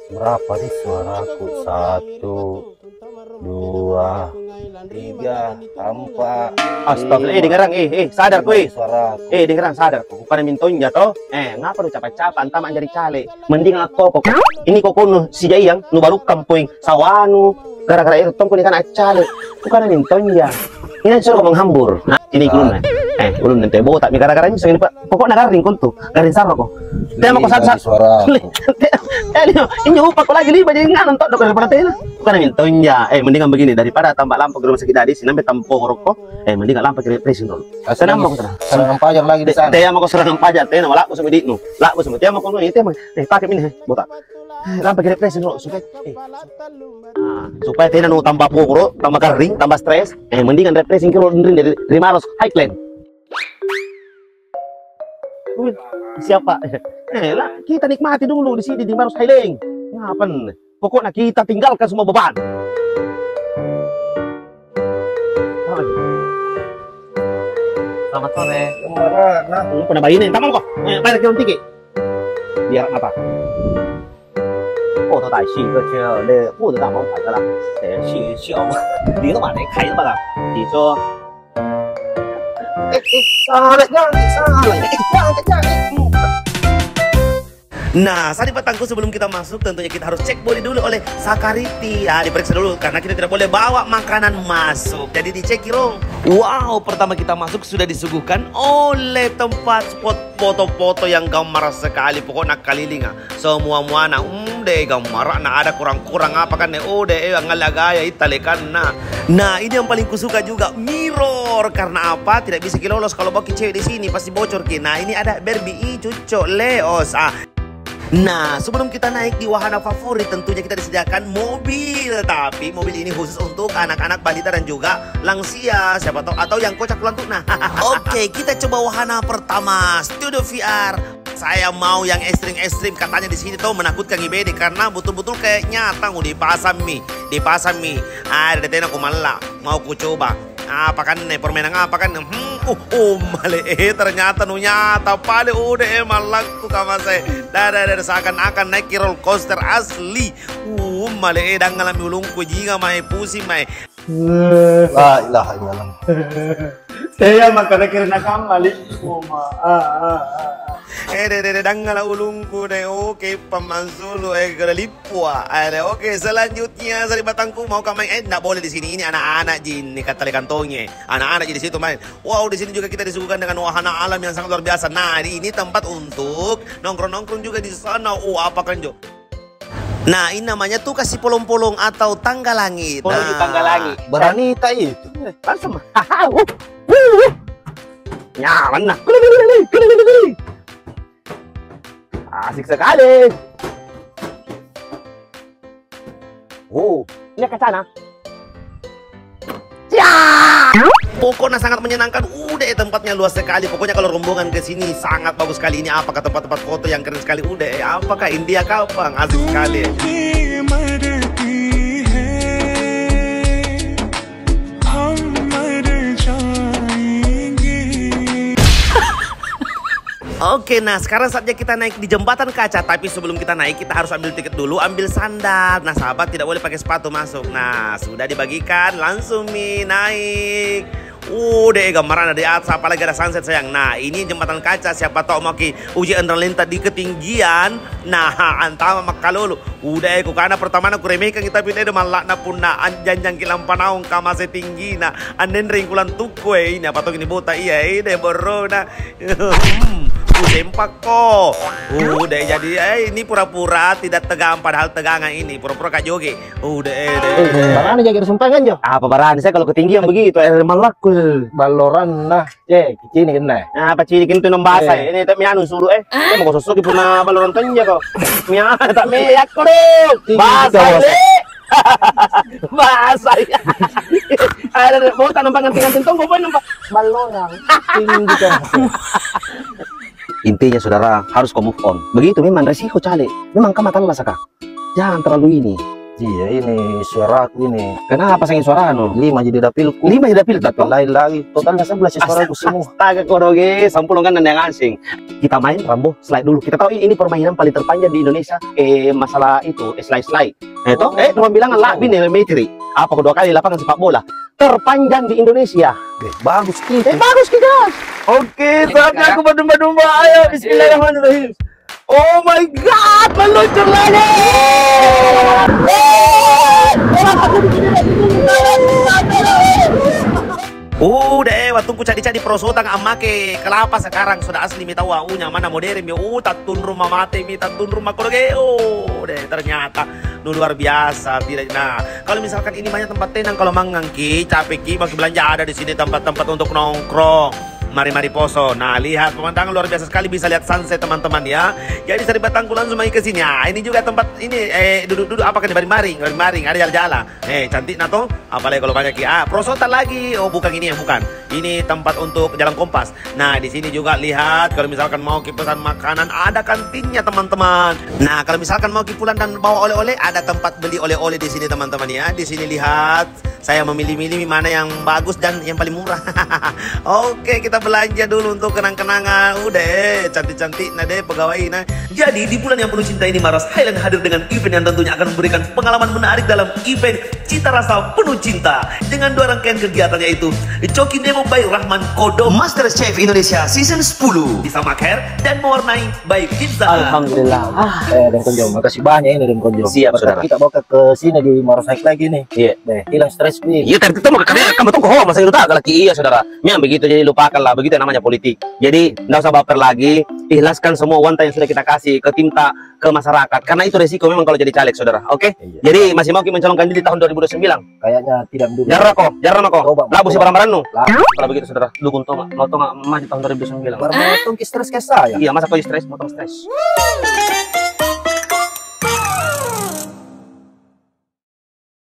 Berapa nih suaraku? 1, 2, 3, 4. Astagfirullah, dengarang, sadar ku, Suaraku. dengarang, sadar ku. Bukan mintonya toh. Ngapa lu capek-capek antam jadi cale. Mending aku kok. Ini kok nu si Jai yang nu baru kampung sawanu. Gara-gara itu tong kan acale. Bukan mintonya. Ini suruh menghambur. Nah, ini gulun. Ulun nanti botak mi gara-gara ini sengin pokoknya garing kuntu. Garing sarro kok. Dia mau satu-satu. Suara. Ini upah kok lagi libat jadi ngan untuk daripada tena. Bukan mintonya. Mendingan begini daripada tambah lampu ke rumah sakit tadi sini sampai tampung rokok. Mendingan lampu ke presin dulu. Senang mau sana. Senang pajar lagi di sana. Teh mau serangan pajar, teh mau laku sama ditnu. Laku sama teh mau kono ini teh mah. Pakai ini botak. Lampu ke presin dulu supaya supaya teh nu tambah puro, tambah kering, tambah stres. Mendingan repressing kiro dari Maros Highland. Siapa? Lah, kita nikmati dulu di sini di Maros Highland. Ngapain? Pokoknya kita tinggalkan semua beban. Selamat sore. Nah, Lu pernah bayinin, tamang kok. Bayar kilo tiket. Biar apa? 后头带是一个叫那不的大毛牌的啦，是小嘛，你都把那开了吧啦？你说，Nah, saat petangku sebelum kita masuk tentunya kita harus cek body dulu oleh Sakariti. Diperiksa dulu karena kita tidak boleh bawa makanan masuk. Jadi dicek kirong. Wow, pertama kita masuk sudah disuguhkan oleh tempat spot foto-foto yang gambar sekali. Pokoknya keliling semua muana. Deh gambar nah ada kurang-kurang apa kan deh ngalagaya italekan nah ini yang paling kusuka juga mirror karena apa tidak bisa kilolos kalau bawa cewek di sini pasti bocor ki. Nah ini ada Barbie cucok Leos Nah, sebelum kita naik di wahana favorit, tentunya kita disediakan mobil. Tapi mobil ini khusus untuk anak-anak balita dan juga lansia, siapa tahu atau yang kocak kulantuk. Nah, oke, kita coba wahana pertama, Studio VR. Saya mau yang ekstrim-ekstrim katanya di sini tuh menakutkan IBD karena betul-betul kayak nyata dipasang mi. Ada tena aku malah mau ku coba. Apa kan permainan apa kan? Male ternyata nyata pale udah malah tuh kama saya. Dari seakan-akan naik roller coaster asli. Male dan ngalami ulungku jika mai pusing mai. La ilaha illallah. Saya makan kira kamali. Dangala ulungku deh. Oke, pemansulu geralipua. Oke, selanjutnya dari batangku mau main. Nggak boleh di sini. Ini anak-anak jin nih kata kantongnya. Anak-anak di situ main. Wow, di sini juga kita disuguhkan dengan wahana alam yang sangat luar biasa. Nah, ini tempat untuk nongkrong-nongkrong juga di sana. Apa kan Jo? Nah, ini namanya tuh kasih polong-polong atau tangga langit. Polong tangga langit. Berani tak itu? Langsung. Nyaman nah. Asik sekali. Ini ke sana. Pokoknya sangat menyenangkan. Udah tempatnya luas sekali. Pokoknya kalau rombongan ke sini sangat bagus sekali. Ini apakah tempat-tempat foto yang keren sekali? Udah apakah India Kapang? Asik sekali. Oke, nah sekarang saatnya kita naik di jembatan kaca. Tapi sebelum kita naik, kita harus ambil tiket dulu, ambil sandal. Nah sahabat tidak boleh pakai sepatu masuk. Nah sudah dibagikan, langsung naik. Udah gambaran ada di atas, apalagi ada sunset sayang. Nah ini jembatan kaca, siapa tahu mau uji adrenalin tadi ketinggian. Nah antama makalulu. Udah karena pertama aku remehkan kita pilih malah na punna anjanjang kilang panaung kama setinggi na anden ringkulan tukwe ini apa tuh ini bota iya ini bro nah. Sempak kok. Udah jadi ini pura-pura tidak tegang padahal tegangan ini pura-pura kak joget. Udah Barani jaga sumpangan jo. apa barani saya kalau ketinggian begitu air malakul Baloran nah. Kecil kena. apa cirikin tuh nembasa ini tak mianu suruh mau sosok puna baloran tonja kok mian tak meyak kok bahasa bahasa ada mau tanam pangan tong kok nampak baloran Tinggi kan. Intinya saudara harus move on. Begitu memang resiko cale. Memang kamu tahu lah saka. Jangan terlalu ini. Iya, ini suara aku ini. Kenapa sangin suara anu? 5 jadi dapilku. 5 jadi dapil Tapi lain lagi. Totalnya 11 suara aku semua. Astaga koroge, sampul kan yang asing. Kita main Rambo slide dulu. Kita tahu ini permainan paling terpanjang di Indonesia. Masalah itu slide. Cuma bilang lah ini elementary. Apa kedua kali lapangan sepak bola terpanjang di Indonesia. Bagus kita. Bagus kita. Oke, saatnya aku berdomba-domba. Ayo, bismillahirrahmanirrahim. Oh my god, meluncur lagi. Udah, tunggu cadi-cadi prosota nggak make kelapa sekarang sudah asli mita waunya mana modern mi tatun rumah mate mi tatun rumah korge deh ternyata luar biasa tidak. Nah kalau misalkan ini banyak tempat tenang kalau mangangki capek ki bagi belanja ada di sini tempat-tempat untuk nongkrong. Mari poso. Nah, lihat pemandangan luar biasa sekali, bisa lihat sunset teman-teman ya. Jadi dari Batangku langsung main ke sini. Ya, ini juga tempat ini duduk-duduk apa kan baring-baring, ada jalan-jalan. Cantik nato. Apalagi kalau banyak ya. Prosotan lagi. Oh, bukan ini yang bukan. Ini tempat untuk jalan kompas. Nah, di sini juga lihat kalau misalkan mau pesan makanan ada kantinnya teman-teman. Nah, kalau misalkan mau pulang dan bawa oleh-oleh ada tempat beli oleh-oleh di sini teman-teman ya. Di sini lihat saya memilih-milih mana yang bagus dan yang paling murah. Oke, kita belanja dulu untuk kenang-kenangan. Udah cantik-cantik nah deh pegawai. Nah, jadi di bulan yang penuh cinta ini Maros Highland hadir dengan event yang tentunya akan memberikan pengalaman menarik dalam event Cita Rasa Penuh Cinta dengan 2 rangkaian kegiatannya itu Coki Demo by Rahman Kodo, Master Chef Indonesia Season 10 bisa maker dan mewarnai by Pizza. Alhamdulillah. Dan Konjo, makasih banyak ini Dan Konjo. Siap, saudara. Kita bawa ke sini di Maros Naik lagi nih. Iya. Hilang stres nih. Iya, tapi kita mau ke kamu tunggu masa itu tak lagi iya saudara. Yang begitu jadi lupakanlah, begitu namanya politik. Jadi enggak usah baper lagi, ikhlaskan semua uang yang sudah kita kasih ke timta ke masyarakat karena itu resiko memang kalau jadi caleg saudara. Oke? Iya. Jadi masih mau mencalonkan diri tahun 2009. Kayaknya tidak dulu. Jarang kok. Coba, Labu si barang-barang nu. Lah. Kalau begitu saudara, dukung Toma. Mau Toma maju tahun 2009. Baru stres ke saya. Iya, masa kau stres, mau stres.